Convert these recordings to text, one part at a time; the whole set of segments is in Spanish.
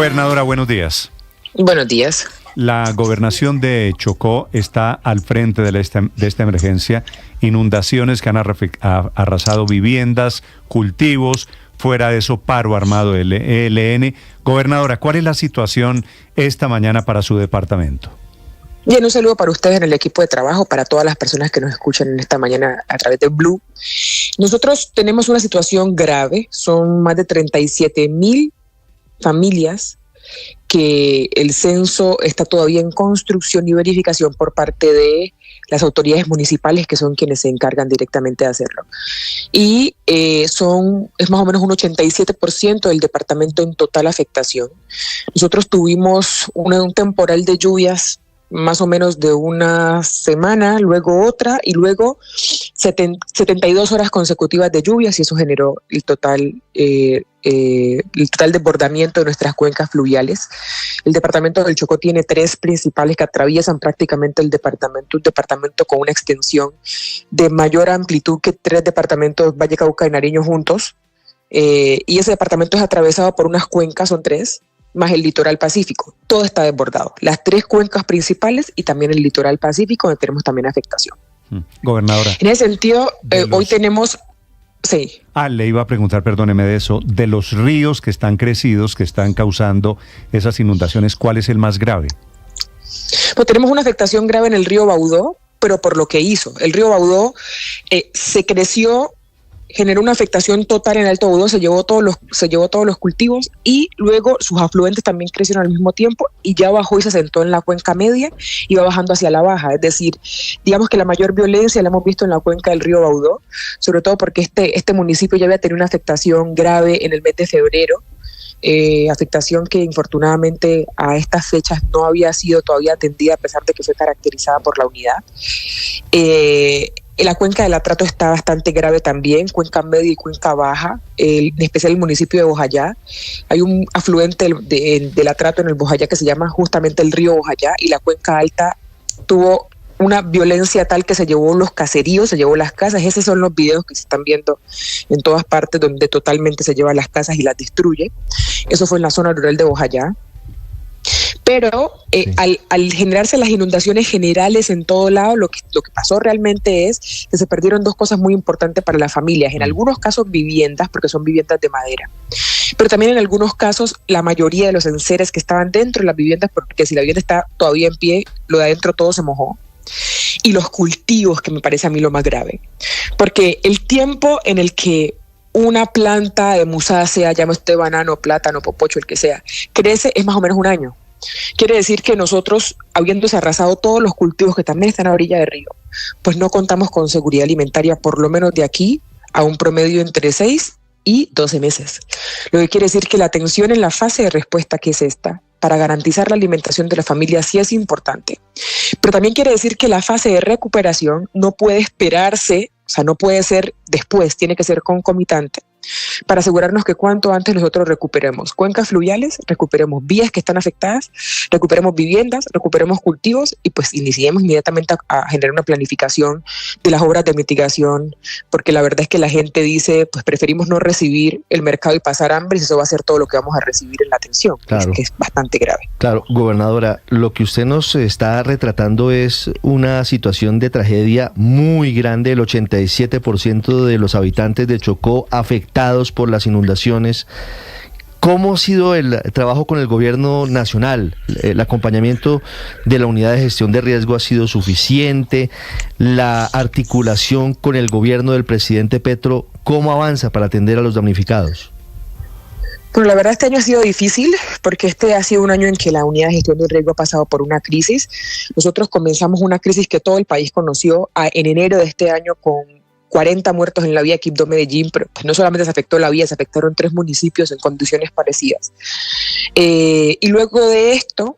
Gobernadora, buenos días. Buenos días. La gobernación de Chocó está al frente de esta emergencia. Inundaciones que han arrasado viviendas, cultivos, fuera de eso paro armado del ELN. Gobernadora, ¿cuál es la situación esta mañana para su departamento? Bien, un saludo para ustedes en el equipo de trabajo, para todas las personas que nos escuchan en esta mañana a través de Blue. Nosotros tenemos una situación grave, son más de 37,000 familias que el censo está todavía en construcción y verificación por parte de las autoridades municipales, que son quienes se encargan directamente de hacerlo. Y es más o menos un 87% del departamento en total afectación. Nosotros tuvimos un temporal de lluvias más o menos de una semana, luego otra, y luego 72 horas consecutivas de lluvias, y eso generó el total desbordamiento de nuestras cuencas fluviales. El departamento del Chocó tiene 3 principales que atraviesan prácticamente el departamento, un departamento con una extensión de mayor amplitud que 3 departamentos, Valle, Cauca y Nariño juntos, y ese departamento es atravesado por unas cuencas, son 3, más el litoral pacífico. Todo está desbordado. Las 3 cuencas principales y también el litoral pacífico, donde tenemos también afectación. Gobernadora. En ese sentido, hoy tenemos... Sí. Le iba a preguntar, perdóneme de eso, de los ríos que están crecidos, que están causando esas inundaciones, ¿cuál es el más grave? Pues tenemos una afectación grave en el río Baudó, pero por lo que hizo. El río Baudó se creció, generó una afectación total en el Alto Baudó, se llevó todos los cultivos, y luego sus afluentes también crecieron al mismo tiempo, y ya bajó y se asentó en la cuenca media y va bajando hacia la baja. Es decir, digamos que la mayor violencia la hemos visto en la cuenca del río Baudó, sobre todo porque este municipio ya había tenido una afectación grave en el mes de febrero, afectación que infortunadamente a estas fechas no había sido todavía atendida, a pesar de que fue caracterizada por la unidad. La cuenca del Atrato está bastante grave también, cuenca media y cuenca baja, en especial el municipio de Bojayá. Hay un afluente del Atrato en el Bojayá que se llama justamente el río Bojayá, y la cuenca alta tuvo una violencia tal que se llevó los caseríos, se llevó las casas. Esos son los videos que se están viendo en todas partes, donde totalmente se lleva las casas y las destruye. Eso fue en la zona rural de Bojayá. Pero sí, al generarse las inundaciones generales en todo lado, lo que pasó realmente es que se perdieron 2 cosas muy importantes para las familias. En algunos casos viviendas, porque son viviendas de madera, pero también en algunos casos la mayoría de los enseres que estaban dentro de las viviendas, porque si la vivienda está todavía en pie, lo de adentro todo se mojó. Y los cultivos, que me parece a mí lo más grave, porque el tiempo en el que una planta de musácea, llame usted banano, plátano, popocho, el que sea, crece, es más o menos un año. Quiere decir que nosotros, habiéndose arrasado todos los cultivos que también están a orilla del río, pues no contamos con seguridad alimentaria, por lo menos de aquí a un promedio entre 6 y 12 meses. Lo que quiere decir que la atención en la fase de respuesta, que es esta, para garantizar la alimentación de la familia, sí es importante. Pero también quiere decir que la fase de recuperación no puede esperarse, o sea, no puede ser después, tiene que ser concomitante, para asegurarnos que cuanto antes nosotros recuperemos cuencas fluviales, recuperemos vías que están afectadas, recuperemos viviendas, recuperemos cultivos, y pues iniciemos inmediatamente a generar una planificación de las obras de mitigación, porque la verdad es que la gente dice, pues preferimos no recibir el mercado y pasar hambre, y eso va a ser todo lo que vamos a recibir en la atención, claro, que es bastante grave. Claro, gobernadora, lo que usted nos está retratando es una situación de tragedia muy grande. El 87% de los habitantes de Chocó afectados por las inundaciones. ¿Cómo ha sido el trabajo con el gobierno nacional? ¿El acompañamiento de la unidad de gestión de riesgo ha sido suficiente? ¿La articulación con el gobierno del presidente Petro, cómo avanza para atender a los damnificados? Bueno, la verdad este año ha sido difícil, porque este ha sido un año en que la unidad de gestión de riesgo ha pasado por una crisis. Nosotros comenzamos una crisis que todo el país conoció en enero de este año, con 40 muertos en la vía Quibdó-Medellín, pero pues no solamente se afectó la vía, se afectaron 3 municipios en condiciones parecidas. Y luego de esto,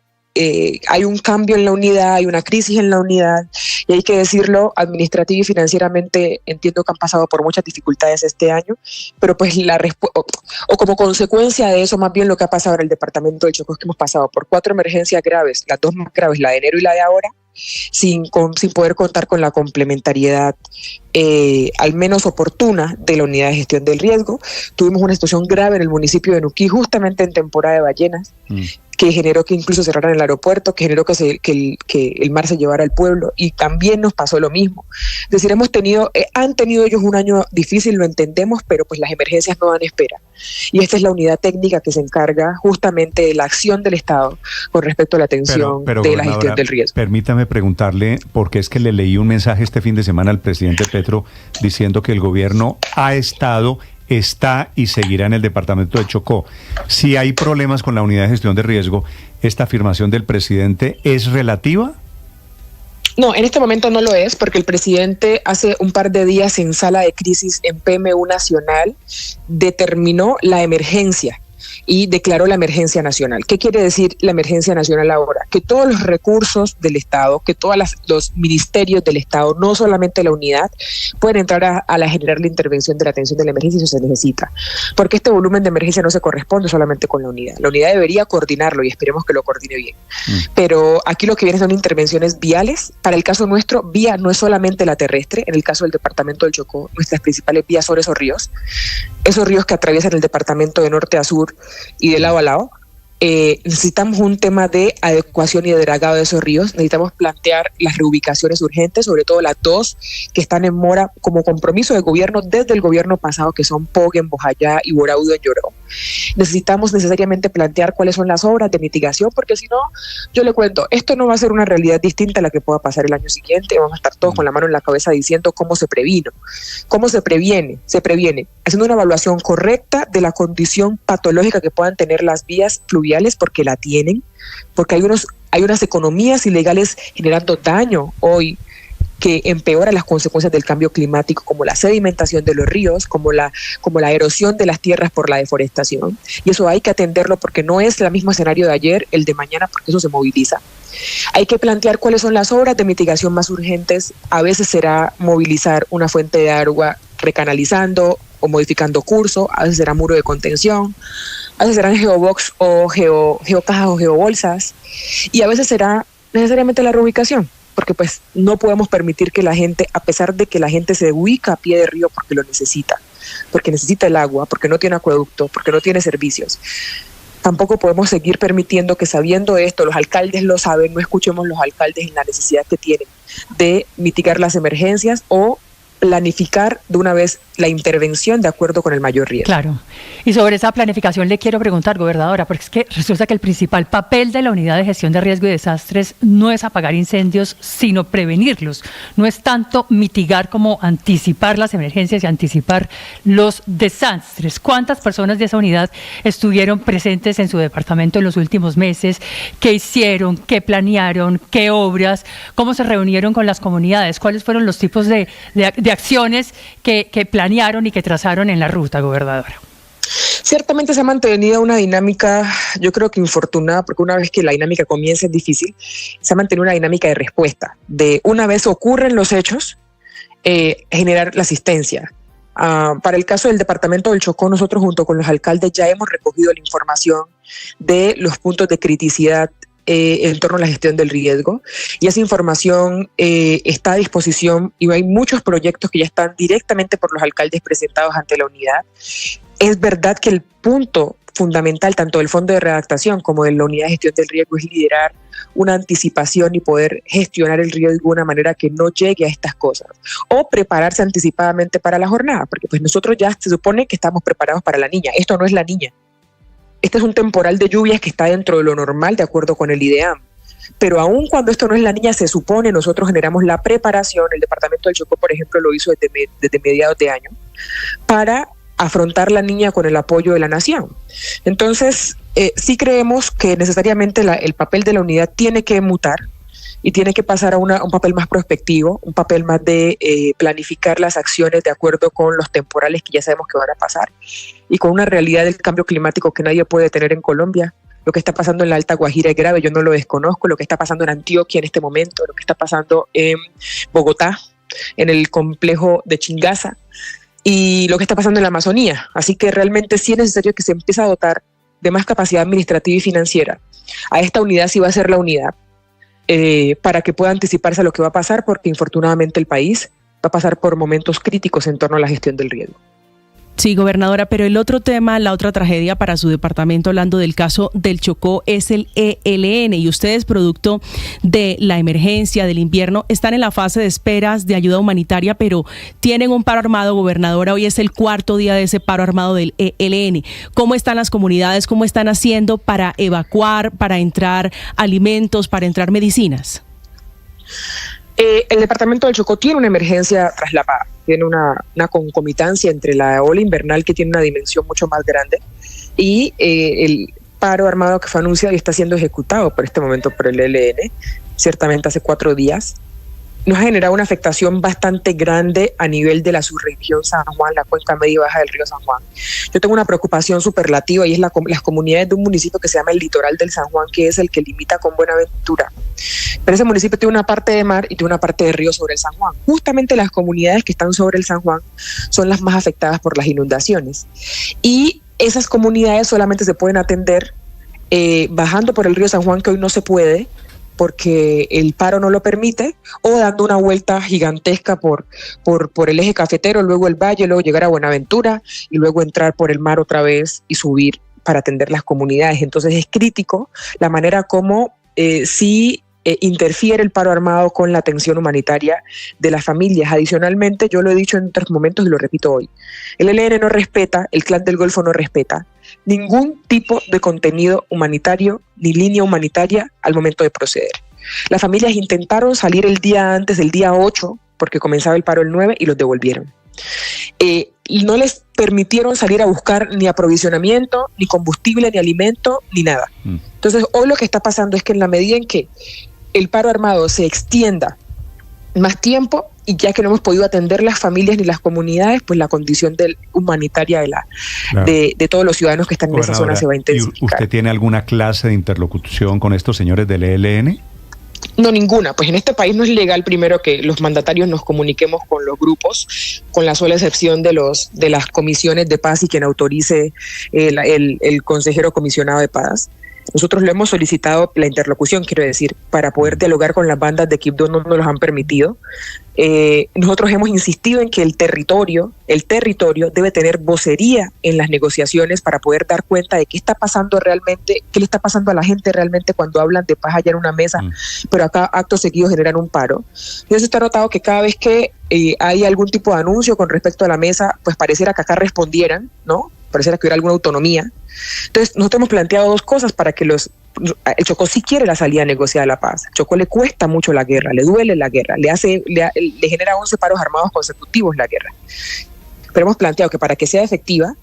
hay un cambio en la unidad, hay una crisis en la unidad, y hay que decirlo, administrativa y financieramente entiendo que han pasado por muchas dificultades este año, pero pues o como consecuencia de eso, más bien lo que ha pasado en el departamento del Chocó es que hemos pasado por 4 emergencias graves, las 2 más graves, la de enero y la de ahora, sin poder contar con la complementariedad al menos oportuna de la unidad de gestión del riesgo. Tuvimos una situación grave en el municipio de Nuquí, justamente en temporada de ballenas, que generó que incluso cerraran el aeropuerto, que generó que el mar se llevara al pueblo, y también nos pasó lo mismo. Es decir, han tenido ellos un año difícil, lo entendemos, pero pues las emergencias no dan espera. Y esta es la unidad técnica que se encarga justamente de la acción del Estado con respecto a la atención de la gestión del riesgo. Permítame preguntarle, porque es que le leí un mensaje este fin de semana al presidente Petro diciendo que el gobierno está y seguirá en el departamento de Chocó. Si hay problemas con la unidad de gestión de riesgo, ¿esta afirmación del presidente es relativa? No, en este momento no lo es, porque el presidente hace un par de días en sala de crisis en PMU Nacional determinó la emergencia y declaró la emergencia nacional. ¿Qué quiere decir la emergencia nacional ahora? Que todos los recursos del Estado, que todos los ministerios del Estado, no solamente la unidad, pueden entrar a generar la intervención de la atención de la emergencia si se necesita. Porque este volumen de emergencia no se corresponde solamente con la unidad. La unidad debería coordinarlo y esperemos que lo coordine bien. Pero aquí lo que viene son intervenciones viales. Para el caso nuestro, vía no es solamente la terrestre. En el caso del departamento del Chocó, nuestras principales vías son esos ríos que atraviesan el departamento de norte a sur y de lado a lado. Necesitamos un tema de adecuación y de dragado de esos ríos. Necesitamos plantear las reubicaciones urgentes, sobre todo las 2 que están en mora como compromiso de gobierno desde el gobierno pasado, que son Pogue en Bojayá y Boraudo en Lloró. Necesitamos necesariamente plantear cuáles son las obras de mitigación, porque si no, yo le cuento, esto no va a ser una realidad distinta a la que pueda pasar el año siguiente. Vamos a estar todos con la mano en la cabeza diciendo cómo se previno. ¿Cómo se previene? Se previene haciendo una evaluación correcta de la condición patológica que puedan tener las vías fluviales, porque la tienen, porque hay unas economías ilegales generando daño hoy que empeora las consecuencias del cambio climático, como la sedimentación de los ríos, como la erosión de las tierras por la deforestación. Y eso hay que atenderlo, porque no es el mismo escenario de ayer, el de mañana, porque eso se moviliza. Hay que plantear cuáles son las obras de mitigación más urgentes. A veces será movilizar una fuente de agua recanalizando o modificando curso, a veces será muro de contención, a veces serán geobox o geocajas o geobolsas, y a veces será necesariamente la reubicación, porque pues no podemos permitir que la gente, a pesar de que la gente se ubica a pie de río porque lo necesita, porque necesita el agua, porque no tiene acueducto, porque no tiene servicios, tampoco podemos seguir permitiendo que, sabiendo esto, los alcaldes lo saben, no escuchemos los alcaldes en la necesidad que tienen de mitigar las emergencias o planificar de una vez la intervención de acuerdo con el mayor riesgo. Claro. Y sobre esa planificación le quiero preguntar, gobernadora, porque es que resulta que el principal papel de la Unidad de Gestión de Riesgo y Desastres no es apagar incendios, sino prevenirlos. No es tanto mitigar como anticipar las emergencias y anticipar los desastres. ¿Cuántas personas de esa unidad estuvieron presentes en su departamento en los últimos meses? ¿Qué hicieron? ¿Qué planearon? ¿Qué obras? ¿Cómo se reunieron con las comunidades? ¿Cuáles fueron los tipos de acciones que planearon y que trazaron en la ruta, gobernadora? Ciertamente se ha mantenido una dinámica, yo creo que infortunada, porque una vez que la dinámica comienza es difícil. Se ha mantenido una dinámica de respuesta, de una vez ocurren los hechos, generar la asistencia. Para el caso del departamento del Chocó, nosotros junto con los alcaldes ya hemos recogido la información de los puntos de criticidad en torno a la gestión del riesgo, y esa información está a disposición, y hay muchos proyectos que ya están directamente por los alcaldes presentados ante la unidad. Es verdad que el punto fundamental tanto del fondo de redactación como de la unidad de gestión del riesgo es liderar una anticipación y poder gestionar el riesgo de una manera que no llegue a estas cosas, o prepararse anticipadamente para la jornada, porque pues nosotros ya se supone que estamos preparados para la niña. Esto no es la niña. Este es un temporal de lluvias que está dentro de lo normal de acuerdo con el IDEAM. Pero aún cuando esto no es la niña, se supone, nosotros generamos la preparación. El departamento del Chocó, por ejemplo, lo hizo desde mediados de año para afrontar la niña con el apoyo de la nación. Entonces, sí creemos que necesariamente el papel de la unidad tiene que mutar y tiene que pasar a un papel más prospectivo, un papel más de planificar las acciones de acuerdo con los temporales que ya sabemos que van a pasar, y con una realidad del cambio climático que nadie puede tener en Colombia. Lo que está pasando en la Alta Guajira es grave, yo no lo desconozco. Lo que está pasando en Antioquia en este momento, lo que está pasando en Bogotá, en el complejo de Chingaza, y lo que está pasando en la Amazonía. Así que realmente sí es necesario que se empiece a dotar de más capacidad administrativa y financiera a esta unidad, si va a ser la unidad, para que pueda anticiparse a lo que va a pasar, porque infortunadamente el país va a pasar por momentos críticos en torno a la gestión del riesgo. Sí, gobernadora, pero el otro tema, la otra tragedia para su departamento, hablando del caso del Chocó, es el ELN, y ustedes, producto de la emergencia del invierno, están en la fase de esperas de ayuda humanitaria, pero tienen un paro armado, gobernadora. Hoy es el 4º día de ese paro armado del ELN. ¿Cómo están las comunidades? ¿Cómo están haciendo para evacuar, para entrar alimentos, para entrar medicinas? El departamento del Chocó tiene una emergencia tras la paz, tiene una concomitancia entre la ola invernal, que tiene una dimensión mucho más grande, y el paro armado que fue anunciado y está siendo ejecutado por este momento por el ELN, ciertamente hace 4 días. Nos ha generado una afectación bastante grande a nivel de la subregión San Juan, la cuenca media y baja del río San Juan. Yo tengo una preocupación superlativa, y es las comunidades de un municipio que se llama el Litoral del San Juan, que es el que limita con Buenaventura. Pero ese municipio tiene una parte de mar y tiene una parte de río sobre el San Juan. Justamente las comunidades que están sobre el San Juan son las más afectadas por las inundaciones. Y esas comunidades solamente se pueden atender bajando por el río San Juan, que hoy no se puede, porque el paro no lo permite, o dando una vuelta gigantesca por el eje cafetero, luego el valle, luego llegar a Buenaventura y luego entrar por el mar otra vez y subir para atender las comunidades. Entonces es crítico la manera como interfiere el paro armado con la atención humanitaria de las familias. Adicionalmente, yo lo he dicho en otros momentos y lo repito hoy, el ELN no respeta, el Clan del Golfo no respeta ningún tipo de contenido humanitario ni línea humanitaria al momento de proceder. Las familias intentaron salir el día antes, del día 8, porque comenzaba el paro el 9, y los devolvieron. No les permitieron salir a buscar ni aprovisionamiento, ni combustible, ni alimento, ni nada. Entonces, hoy lo que está pasando es que en la medida en que el paro armado se extienda más tiempo, y ya que no hemos podido atender las familias ni las comunidades, pues la condición humanitaria de todos los ciudadanos que están en esa zona se va a intensificar. ¿Usted tiene alguna clase de interlocución con estos señores del ELN? No, ninguna. Pues en este país no es legal, primero, que los mandatarios nos comuniquemos con los grupos, con la sola excepción de las comisiones de paz y quien autorice el consejero comisionado de paz. Nosotros le hemos solicitado la interlocución, quiero decir, para poder dialogar con las bandas de Quibdó, no nos los han permitido. Nosotros hemos insistido en que el territorio debe tener vocería en las negociaciones para poder dar cuenta de qué está pasando realmente, qué le está pasando a la gente realmente cuando hablan de paz allá en una mesa, pero acá acto seguido generan un paro. Y eso está notado que cada vez que hay algún tipo de anuncio con respecto a la mesa, pues pareciera que acá respondieran, ¿no? Pareciera que hubiera alguna autonomía. Entonces, nosotros hemos planteado 2 cosas para que el Chocó sí quiere la salida negociada de la paz. El Chocó le cuesta mucho la guerra, le duele la guerra, le genera 11 paros armados consecutivos la guerra. Pero hemos planteado que para que sea efectiva,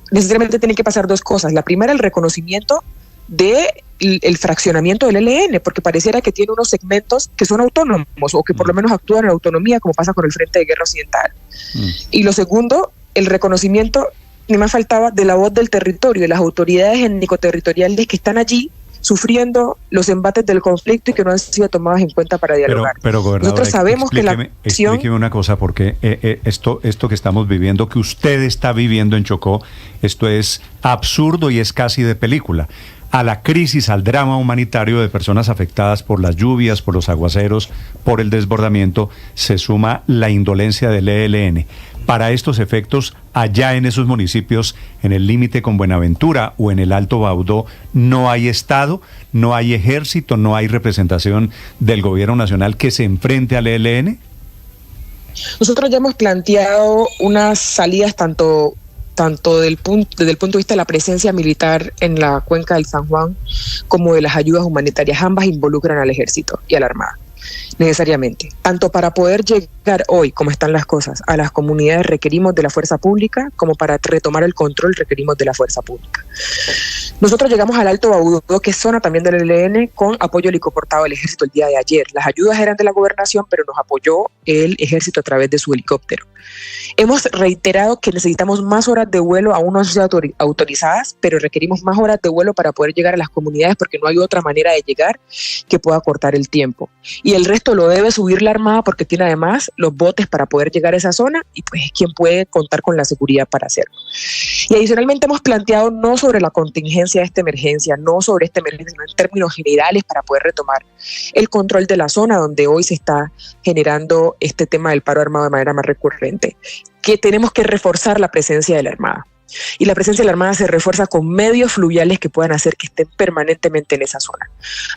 necesariamente tienen que pasar 2 cosas. La primera, el reconocimiento del fraccionamiento del ELN, porque pareciera que tiene unos segmentos que son autónomos, o que por lo menos actúan en autonomía, como pasa con el Frente de Guerra Occidental. Y lo segundo, el reconocimiento, ni más faltaba, de la voz del territorio, de las autoridades étnico-territoriales que están allí sufriendo los embates del conflicto y que no han sido tomadas en cuenta para dialogar. Pero gobernadora, nosotros sabemos que la acción... Explíqueme una cosa, porque esto que estamos viviendo, que usted está viviendo en Chocó, esto es absurdo y es casi de película. A la crisis, al drama humanitario de personas afectadas por las lluvias, por los aguaceros, por el desbordamiento, se suma la indolencia del ELN. Para estos efectos, allá en esos municipios, en el límite con Buenaventura o en el Alto Baudó, no hay Estado, no hay ejército, no hay representación del gobierno nacional que se enfrente al ELN. Nosotros ya hemos planteado unas salidas tanto desde el punto de vista de la presencia militar en la cuenca del San Juan como de las ayudas humanitarias. Ambas involucran al ejército y a la armada, necesariamente. Tanto para poder llegar hoy, como están las cosas, a las comunidades requerimos de la fuerza pública, como para retomar el control requerimos de la fuerza pública. Nosotros llegamos al Alto Baudó, que es zona también del ELN, con apoyo helicoportado del ejército el día de ayer. Las ayudas eran de la gobernación, pero nos apoyó el ejército a través de su helicóptero. Hemos reiterado que necesitamos más horas de vuelo, aún no han sido autorizadas, pero requerimos más horas de vuelo para poder llegar a las comunidades, porque no hay otra manera de llegar que pueda cortar el tiempo. Y el resto lo debe subir la Armada, porque tiene además los botes para poder llegar a esa zona, y pues es quien puede contar con la seguridad para hacerlo. Y adicionalmente hemos planteado no sobre la contingencia de esta emergencia, no sobre esta emergencia, sino en términos generales para poder retomar el control de la zona donde hoy se está generando este tema del paro armado de manera más recurrente, que tenemos que reforzar la presencia de la Armada. Y la presencia de la Armada se refuerza con medios fluviales que puedan hacer que estén permanentemente en esa zona.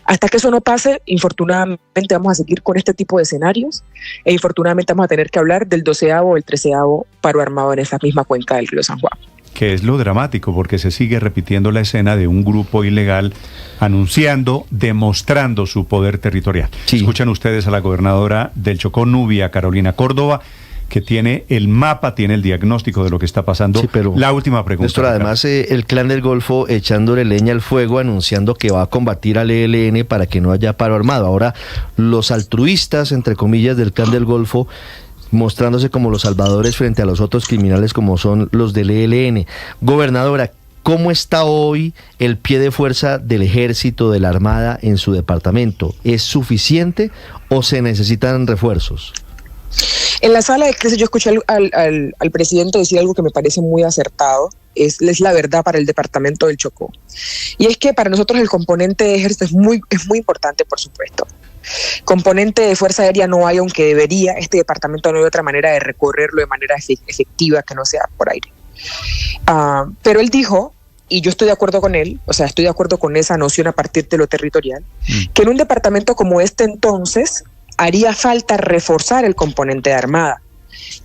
Hasta que eso no pase, infortunadamente vamos a seguir con este tipo de escenarios e infortunadamente vamos a tener que hablar del 12º o el 13º paro armado en esa misma cuenca del río San Juan. Que es lo dramático, porque se sigue repitiendo la escena de un grupo ilegal anunciando, demostrando su poder territorial. Sí. Escuchan ustedes a la gobernadora del Chocó, Nubia Carolina Córdoba, que tiene el mapa, tiene el diagnóstico de lo que está pasando. Sí, pero la última pregunta. Néstor, además el Clan del Golfo echándole leña al fuego, anunciando que va a combatir al ELN para que no haya paro armado. Ahora, los altruistas, entre comillas, del Clan del Golfo, mostrándose como los salvadores frente a los otros criminales como son los del ELN. Gobernadora, ¿cómo está hoy el pie de fuerza del ejército, de la Armada en su departamento? ¿Es suficiente o se necesitan refuerzos? En la sala de crisis yo escuché al presidente decir algo que me parece muy acertado, es la verdad para el departamento del Chocó. Y es que para nosotros el componente de ejército es muy importante, por supuesto. Componente de Fuerza Aérea no hay, aunque debería. Este departamento no hay otra manera de recorrerlo de manera efectiva que no sea por aire. Pero él dijo, y yo estoy de acuerdo con él, o sea, estoy de acuerdo con esa noción a partir de lo territorial, que en un departamento como este entonces haría falta reforzar el componente de Armada.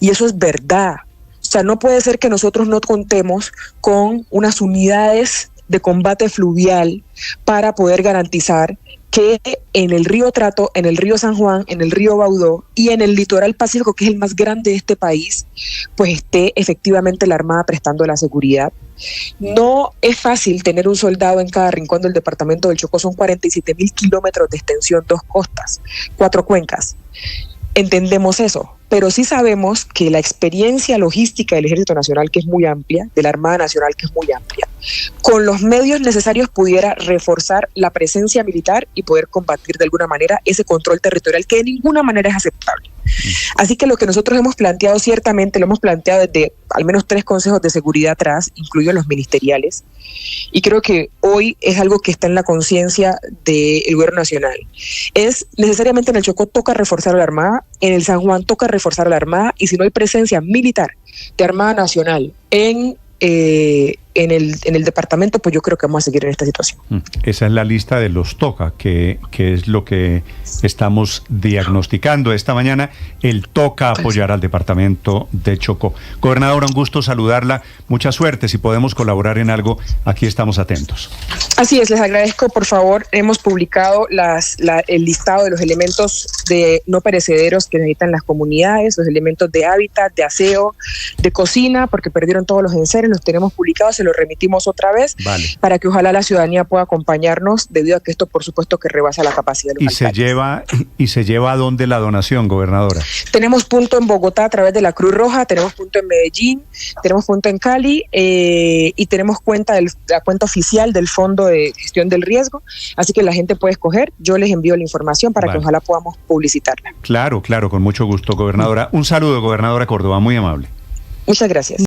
Y eso es verdad. O sea, no puede ser que nosotros no contemos con unas unidades de combate fluvial para poder garantizar que en el río Trato, en el río San Juan, en el río Baudó y en el litoral pacífico, que es el más grande de este país, pues esté efectivamente la Armada prestando la seguridad. No es fácil tener un soldado en cada rincón del departamento del Chocó, son 47,000 kilómetros de extensión, 2 costas, 4 cuencas. Entendemos eso, pero sí sabemos que la experiencia logística del Ejército Nacional, que es muy amplia, de la Armada Nacional, que es muy amplia, con los medios necesarios pudiera reforzar la presencia militar y poder combatir de alguna manera ese control territorial que de ninguna manera es aceptable. Así que lo que nosotros hemos planteado, ciertamente lo hemos planteado desde al menos 3 consejos de seguridad atrás, incluidos los ministeriales, y creo que hoy es algo que está en la conciencia del gobierno nacional. Es necesariamente en el Chocó toca reforzar a la Armada, en el San Juan toca reforzar a la Armada, y si no hay presencia militar de Armada Nacional en el departamento, pues yo creo que vamos a seguir en esta situación. Esa es la lista de los toca, que es lo que estamos diagnosticando esta mañana. El toca apoyar al departamento de Chocó. Gobernadora, un gusto saludarla. Mucha suerte. Si podemos colaborar en algo, aquí estamos atentos. Así es, les agradezco. Por favor, hemos publicado el listado de los elementos de no perecederos que necesitan las comunidades, los elementos de hábitat, de aseo, de cocina, porque perdieron todos los enseres, los tenemos publicados, se los remitimos otra vez, para que ojalá la ciudadanía pueda acompañarnos, debido a que esto por supuesto que rebasa la capacidad de los alcaldes. ¿Y se lleva a dónde la donación, gobernadora? Tenemos punto en Bogotá a través de la Cruz Roja, tenemos punto en Medellín, tenemos punto en Cali, y tenemos la cuenta oficial del Fondo de Gestión del Riesgo, así que la gente puede escoger. Yo les envío la información para que ojalá podamos publicitarla. Claro, con mucho gusto, gobernadora. Un saludo, gobernadora Córdoba, muy amable. Muchas gracias.